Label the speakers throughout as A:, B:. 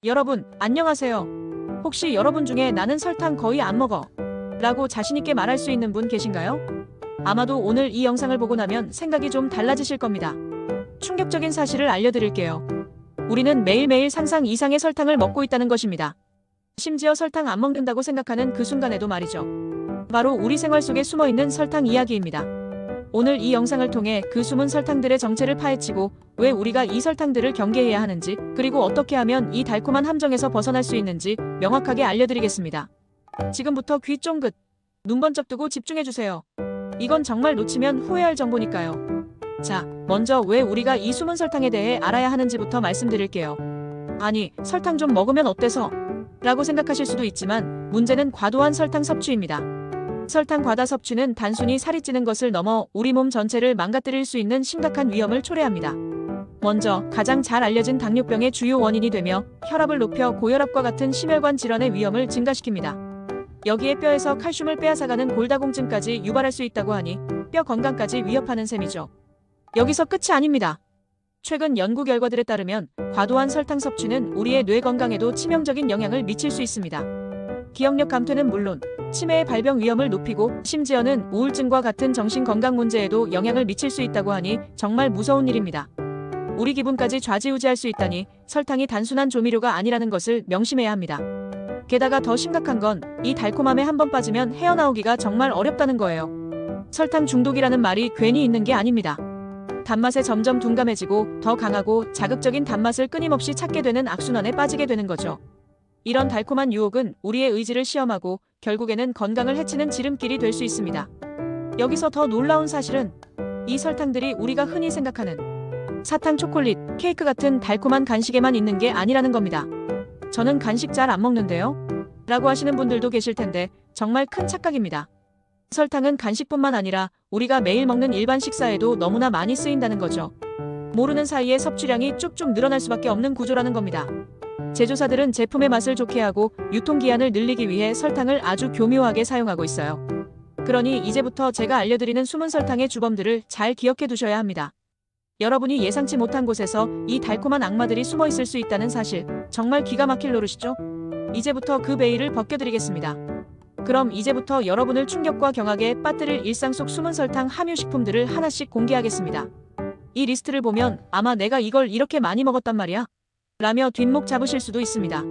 A: 여러분, 안녕하세요. 혹시 여러분 중에 나는 설탕 거의 안 먹어 라고 자신있게 말할 수 있는 분 계신가요? 아마도 오늘 이 영상을 보고 나면 생각이 좀 달라지실 겁니다. 충격적인 사실을 알려드릴게요. 우리는 매일매일 상상 이상의 설탕을 먹고 있다는 것입니다. 심지어 설탕 안 먹는다고 생각하는 그 순간에도 말이죠. 바로 우리 생활 속에 숨어있는 설탕 이야기입니다. 오늘 이 영상을 통해 그 숨은 설탕들의 정체를 파헤치고 왜 우리가 이 설탕들을 경계해야 하는지, 그리고 어떻게 하면 이 달콤한 함정에서 벗어날 수 있는지 명확하게 알려드리겠습니다. 지금부터 귀 쫑긋, 눈 번쩍 뜨고 집중해주세요. 이건 정말 놓치면 후회할 정보니까요. 자, 먼저 왜 우리가 이 숨은 설탕에 대해 알아야 하는지부터 말씀드릴게요. 아니, 설탕 좀 먹으면 어때서? 라고 생각하실 수도 있지만 문제는 과도한 설탕 섭취입니다. 설탕 과다 섭취는 단순히 살이 찌는 것을 넘어 우리 몸 전체를 망가뜨릴 수 있는 심각한 위험을 초래합니다. 먼저 가장 잘 알려진 당뇨병의 주요 원인이 되며 혈압을 높여 고혈압과 같은 심혈관 질환의 위험을 증가시킵니다. 여기에 뼈에서 칼슘을 빼앗아가는 골다공증까지 유발할 수 있다고 하니 뼈 건강까지 위협하는 셈이죠. 여기서 끝이 아닙니다. 최근 연구 결과들에 따르면 과도한 설탕 섭취는 우리의 뇌 건강에도 치명적인 영향을 미칠 수 있습니다. 기억력 감퇴는 물론 치매의 발병 위험을 높이고 심지어는 우울증과 같은 정신건강 문제에도 영향을 미칠 수 있다고 하니 정말 무서운 일입니다. 우리 기분까지 좌지우지할 수 있다니 설탕이 단순한 조미료가 아니라는 것을 명심해야 합니다. 게다가 더 심각한 건 이 달콤함에 한번 빠지면 헤어나오기가 정말 어렵다는 거예요. 설탕 중독이라는 말이 괜히 있는 게 아닙니다. 단맛에 점점 둔감해지고 더 강하고 자극적인 단맛을 끊임없이 찾게 되는 악순환에 빠지게 되는 거죠. 이런 달콤한 유혹은 우리의 의지를 시험하고 결국에는 건강을 해치는 지름길이 될 수 있습니다. 여기서 더 놀라운 사실은 이 설탕들이 우리가 흔히 생각하는 사탕, 초콜릿, 케이크 같은 달콤한 간식에만 있는 게 아니라는 겁니다. 저는 간식 잘 안 먹는데요? 라고 하시는 분들도 계실 텐데 정말 큰 착각입니다. 설탕은 간식뿐만 아니라 우리가 매일 먹는 일반 식사에도 너무나 많이 쓰인다는 거죠. 모르는 사이에 섭취량이 쭉쭉 늘어날 수밖에 없는 구조라는 겁니다. 제조사들은 제품의 맛을 좋게 하고 유통기한을 늘리기 위해 설탕을 아주 교묘하게 사용하고 있어요. 그러니 이제부터 제가 알려드리는 숨은 설탕의 주범들을 잘 기억해 두셔야 합니다. 여러분이 예상치 못한 곳에서 이 달콤한 악마들이 숨어 있을 수 있다는 사실, 정말 기가 막힐 노릇이죠? 이제부터 그 베일을 벗겨드리겠습니다. 그럼 이제부터 여러분을 충격과 경악에 빠뜨릴 일상 속 숨은 설탕 함유식품들을 하나씩 공개하겠습니다. 이 리스트를 보면 아마 내가 이걸 이렇게 많이 먹었단 말이야? 라며 뒷목 잡으실 수도 있습니다.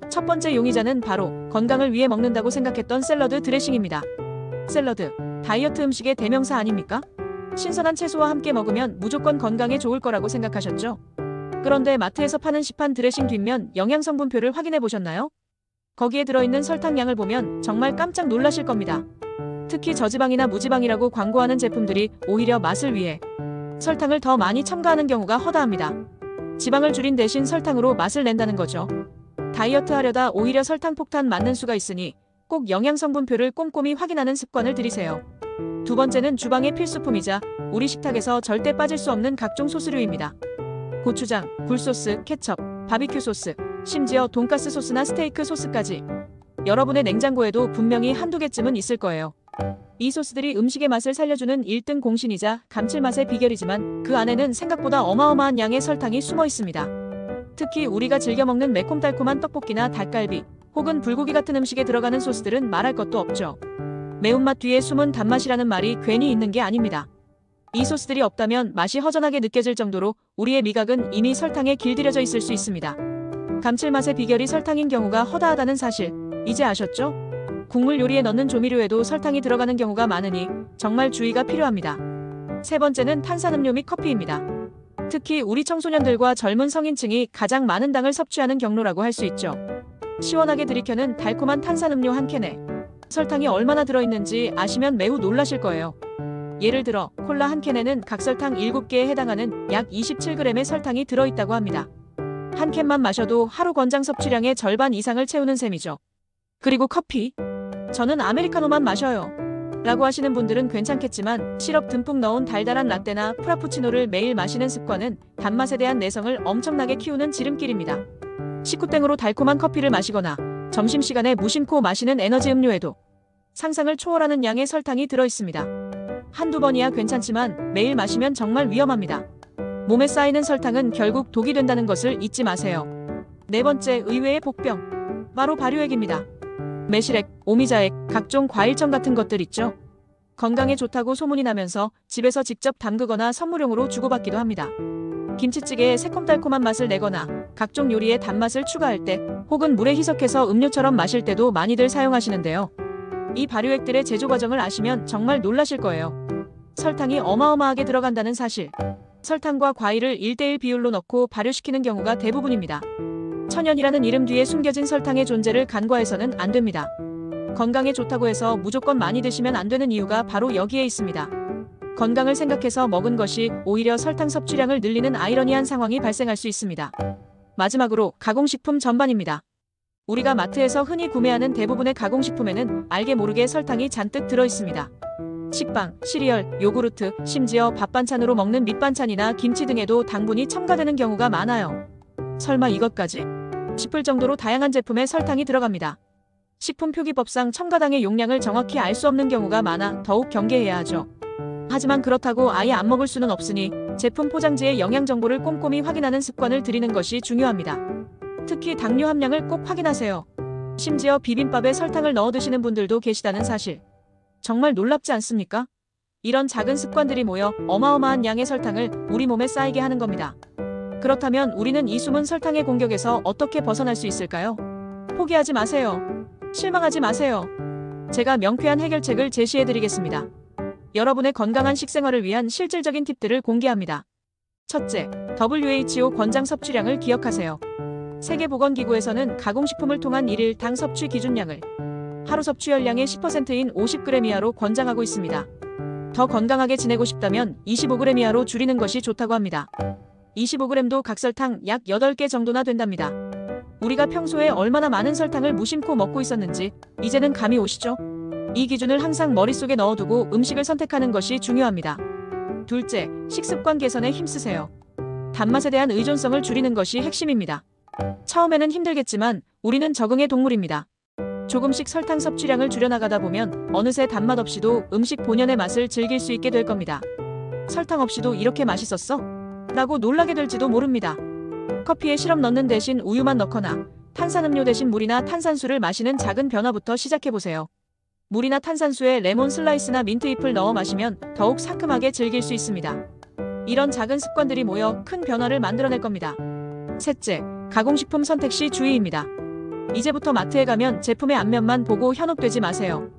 A: 첫 번째 용의자는 바로 건강을 위해 먹는다고 생각했던 샐러드 드레싱입니다. 샐러드, 다이어트 음식의 대명사 아닙니까? 신선한 채소와 함께 먹으면 무조건 건강에 좋을 거라고 생각하셨죠? 그런데 마트에서 파는 시판 드레싱 뒷면 영양성분표를 확인해 보셨나요? 거기에 들어있는 설탕량을 보면 정말 깜짝 놀라실 겁니다. 특히 저지방이나 무지방이라고 광고하는 제품들이 오히려 맛을 위해 설탕을 더 많이 첨가하는 경우가 허다합니다. 지방을 줄인 대신 설탕으로 맛을 낸다는 거죠. 다이어트 하려다 오히려 설탕 폭탄 맞는 수가 있으니 꼭 영양성분표를 꼼꼼히 확인하는 습관을 들이세요. 두 번째는 주방의 필수품이자 우리 식탁에서 절대 빠질 수 없는 각종 소스류입니다. 고추장, 굴소스, 케첩, 바비큐 소스, 심지어 돈가스 소스나 스테이크 소스까지 여러분의 냉장고에도 분명히 한두 개쯤은 있을 거예요. 이 소스들이 음식의 맛을 살려주는 1등 공신이자 감칠맛의 비결이지만 그 안에는 생각보다 어마어마한 양의 설탕이 숨어 있습니다. 특히 우리가 즐겨 먹는 매콤달콤한 떡볶이나 닭갈비 혹은 불고기 같은 음식에 들어가는 소스들은 말할 것도 없죠. 매운맛 뒤에 숨은 단맛이라는 말이 괜히 있는 게 아닙니다. 이 소스들이 없다면 맛이 허전하게 느껴질 정도로 우리의 미각은 이미 설탕에 길들여져 있을 수 있습니다. 감칠맛의 비결이 설탕인 경우가 허다하다는 사실, 이제 아셨죠? 국물 요리에 넣는 조미료에도 설탕이 들어가는 경우가 많으니 정말 주의가 필요합니다. 세 번째는 탄산음료 및 커피입니다. 특히 우리 청소년들과 젊은 성인층이 가장 많은 당을 섭취하는 경로라고 할 수 있죠. 시원하게 들이켜는 달콤한 탄산음료 한 캔에 설탕이 얼마나 들어있는지 아시면 매우 놀라실 거예요. 예를 들어 콜라 한 캔에는 각설탕 7개에 해당하는 약 27g의 설탕이 들어있다고 합니다. 한 캔만 마셔도 하루 권장 섭취량의 절반 이상을 채우는 셈이죠. 그리고 커피? 저는 아메리카노만 마셔요. 라고 하시는 분들은 괜찮겠지만 시럽 듬뿍 넣은 달달한 라떼나 프라푸치노를 매일 마시는 습관은 단맛에 대한 내성을 엄청나게 키우는 지름길입니다. 식후땡으로 달콤한 커피를 마시거나 점심시간에 무심코 마시는 에너지 음료에도 상상을 초월하는 양의 설탕이 들어있습니다. 한두 번이야 괜찮지만 매일 마시면 정말 위험합니다. 몸에 쌓이는 설탕은 결국 독이 된다는 것을 잊지 마세요. 네 번째 의외의 복병. 바로 발효액입니다. 매실액, 오미자액, 각종 과일청 같은 것들 있죠. 건강에 좋다고 소문이 나면서 집에서 직접 담그거나 선물용으로 주고받기도 합니다. 김치찌개에 새콤달콤한 맛을 내거나 각종 요리에 단맛을 추가할 때 혹은 물에 희석해서 음료처럼 마실 때도 많이들 사용하시는데요. 이 발효액들의 제조 과정을 아시면 정말 놀라실 거예요. 설탕이 어마어마하게 들어간다는 사실. 설탕과 과일을 1:1 비율로 넣고 발효시키는 경우가 대부분입니다. 천연이라는 이름 뒤에 숨겨진 설탕의 존재를 간과해서는 안 됩니다. 건강에 좋다고 해서 무조건 많이 드시면 안 되는 이유가 바로 여기에 있습니다. 건강을 생각해서 먹은 것이 오히려 설탕 섭취량을 늘리는 아이러니한 상황이 발생할 수 있습니다. 마지막으로 가공식품 전반입니다. 우리가 마트에서 흔히 구매하는 대부분의 가공식품에는 알게 모르게 설탕이 잔뜩 들어있습니다. 식빵, 시리얼, 요구르트, 심지어 밥 반찬으로 먹는 밑반찬이나 김치 등에도 당분이 첨가되는 경우가 많아요. 설마 이것까지? 싶을 정도로 다양한 제품에 설탕이 들어갑니다. 식품표기법상 첨가당의 용량을 정확히 알 수 없는 경우가 많아 더욱 경계해야 하죠. 하지만 그렇다고 아예 안 먹을 수는 없으니 제품 포장지의 영양 정보를 꼼꼼히 확인하는 습관을 들이는 것이 중요합니다. 특히 당류 함량을 꼭 확인하세요. 심지어 비빔밥에 설탕을 넣어 드시는 분들도 계시다는 사실. 정말 놀랍지 않습니까? 이런 작은 습관들이 모여 어마어마한 양의 설탕을 우리 몸에 쌓이게 하는 겁니다. 그렇다면 우리는 이 숨은 설탕의 공격에서 어떻게 벗어날 수 있을까요? 포기하지 마세요. 실망하지 마세요. 제가 명쾌한 해결책을 제시해드리겠습니다. 여러분의 건강한 식생활을 위한 실질적인 팁들을 공개합니다. 첫째, WHO 권장 섭취량을 기억하세요. 세계보건기구에서는 가공식품을 통한 1일 당 섭취 기준량을 하루 섭취열량의 10%인 50g 이하로 권장하고 있습니다. 더 건강하게 지내고 싶다면 25g 이하로 줄이는 것이 좋다고 합니다. 25g도 각설탕 약 8개 정도나 된답니다. 우리가 평소에 얼마나 많은 설탕을 무심코 먹고 있었는지 이제는 감이 오시죠? 이 기준을 항상 머릿속에 넣어두고 음식을 선택하는 것이 중요합니다. 둘째, 식습관 개선에 힘쓰세요. 단맛에 대한 의존성을 줄이는 것이 핵심입니다. 처음에는 힘들겠지만 우리는 적응의 동물입니다. 조금씩 설탕 섭취량을 줄여나가다 보면 어느새 단맛 없이도 음식 본연의 맛을 즐길 수 있게 될 겁니다. 설탕 없이도 이렇게 맛있었어? 라고 놀라게 될지도 모릅니다. 커피에 시럽 넣는 대신 우유만 넣거나 탄산음료 대신 물이나 탄산수를 마시는 작은 변화부터 시작해보세요. 물이나 탄산수에 레몬 슬라이스나 민트잎을 넣어 마시면 더욱 상큼하게 즐길 수 있습니다. 이런 작은 습관들이 모여 큰 변화를 만들어낼 겁니다. 셋째, 가공식품 선택 시 주의입니다. 이제부터 마트에 가면 제품의 앞면만 보고 현혹되지 마세요.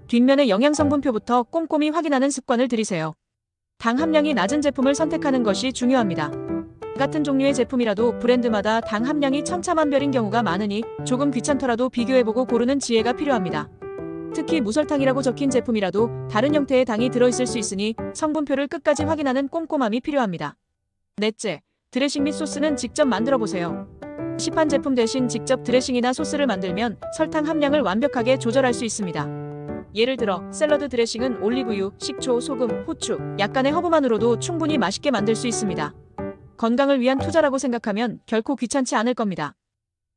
A: 뒷면의 영양성분표부터 꼼꼼히 확인하는 습관을 들이세요. 당 함량이 낮은 제품을 선택하는 것이 중요합니다. 같은 종류의 제품이라도 브랜드마다 당 함량이 천차만별인 경우가 많으니 조금 귀찮더라도 비교해보고 고르는 지혜가 필요합니다. 특히 무설탕이라고 적힌 제품이라도 다른 형태의 당이 들어있을 수 있으니 성분표를 끝까지 확인하는 꼼꼼함이 필요합니다. 넷째, 드레싱 및 소스는 직접 만들어보세요. 시판 제품 대신 직접 드레싱이나 소스를 만들면 설탕 함량을 완벽하게 조절할 수 있습니다. 예를 들어 샐러드 드레싱은 올리브유, 식초, 소금, 후추, 약간의 허브만으로도 충분히 맛있게 만들 수 있습니다. 건강을 위한 투자라고 생각하면 결코 귀찮지 않을 겁니다.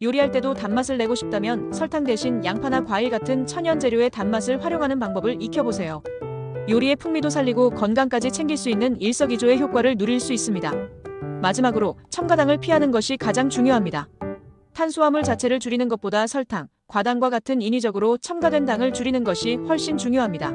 A: 요리할 때도 단맛을 내고 싶다면 설탕 대신 양파나 과일 같은 천연 재료의 단맛을 활용하는 방법을 익혀보세요. 요리의 풍미도 살리고 건강까지 챙길 수 있는 일석이조의 효과를 누릴 수 있습니다. 마지막으로 첨가당을 피하는 것이 가장 중요합니다. 탄수화물 자체를 줄이는 것보다 설탕, 과당과 같은 인위적으로 첨가된 당을 줄이는 것이 훨씬 중요합니다.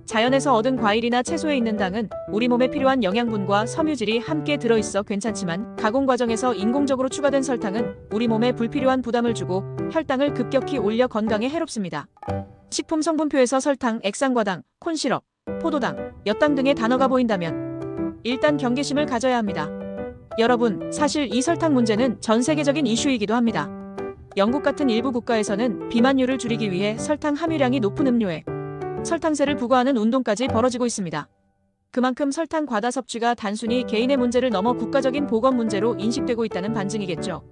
A: 자연에서 얻은 과일이나 채소에 있는 당은 우리 몸에 필요한 영양분과 섬유질이 함께 들어있어 괜찮지만 가공 과정에서 인공적으로 추가된 설탕은 우리 몸에 불필요한 부담을 주고 혈당을 급격히 올려 건강에 해롭습니다. 식품 성분표에서 설탕, 액상과당, 콘시럽, 포도당, 엿당 등의 단어가 보인다면 일단 경계심을 가져야 합니다. 여러분, 사실 이 설탕 문제는 전 세계적인 이슈이기도 합니다. 영국 같은 일부 국가에서는 비만율을 줄이기 위해 설탕 함유량이 높은 음료에 설탕세를 부과하는 운동까지 벌어지고 있습니다. 그만큼 설탕 과다 섭취가 단순히 개인의 문제를 넘어 국가적인 보건 문제로 인식되고 있다는 반증이겠죠.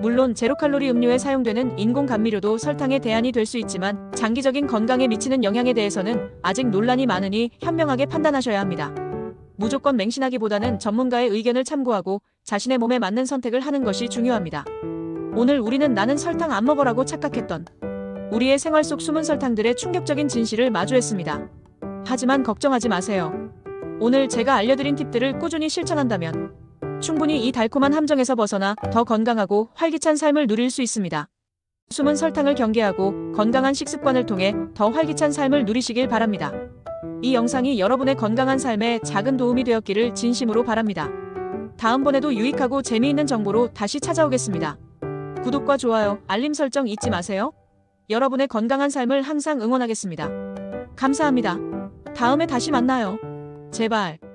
A: 물론 제로칼로리 음료에 사용되는 인공 감미료도 설탕의 대안이 될 수 있지만 장기적인 건강에 미치는 영향에 대해서는 아직 논란이 많으니 현명하게 판단하셔야 합니다. 무조건 맹신하기보다는 전문가의 의견을 참고하고 자신의 몸에 맞는 선택을 하는 것이 중요합니다. 오늘 우리는 나는 설탕 안 먹어라고 착각했던 우리의 생활 속 숨은 설탕들의 충격적인 진실을 마주했습니다. 하지만 걱정하지 마세요. 오늘 제가 알려드린 팁들을 꾸준히 실천한다면 충분히 이 달콤한 함정에서 벗어나 더 건강하고 활기찬 삶을 누릴 수 있습니다. 숨은 설탕을 경계하고 건강한 식습관을 통해 더 활기찬 삶을 누리시길 바랍니다. 이 영상이 여러분의 건강한 삶에 작은 도움이 되었기를 진심으로 바랍니다. 다음번에도 유익하고 재미있는 정보로 다시 찾아오겠습니다. 구독과 좋아요, 알림 설정 잊지 마세요. 여러분의 건강한 삶을 항상 응원하겠습니다. 감사합니다. 다음에 다시 만나요. 제발.